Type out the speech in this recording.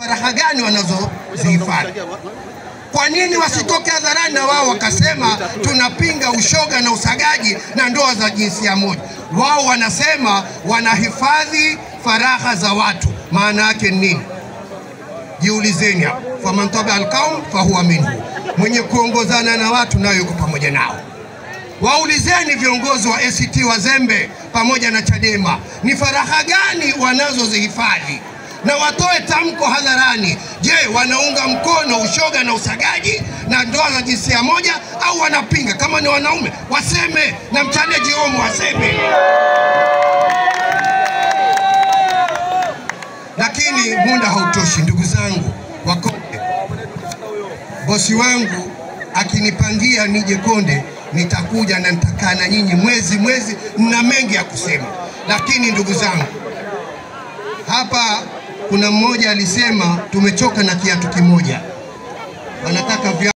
faraha gani wanazozihifadhi? Kwa nini wasitoke hadharani na wao wakasema tunapinga ushoga na usagaji na ndoa za jinsia moja? Wao wanasema wanahifadhi faraha za watu. Maana yake nini? Jiulizeni hapo. Faman tabi'a al-qawm fahuwa minhu, mwenye kuongozana na watu nayo yuko pamoja nao. Waulizeni viongozi wa ACT Wazembe pamoja na Chadema ni faraha gani wanazozihifadhi, na watoe tamko hadharani. Je, wanaunga mkono ushoga na usagaji na ndoa za jinsia moja au wanapinga? Kama ni wanaume waseme, na mchane jiomo waseme. Lakini muda hautoshi ndugu zangu Wakonde. Bosi wangu akinipangia nije Konde, nitakuja na nitakaa na nyinyi mwezi na mengi ya kusema. Lakini ndugu zangu, hapa kuna mmoja alisema tumechoka na kiatu kimoja.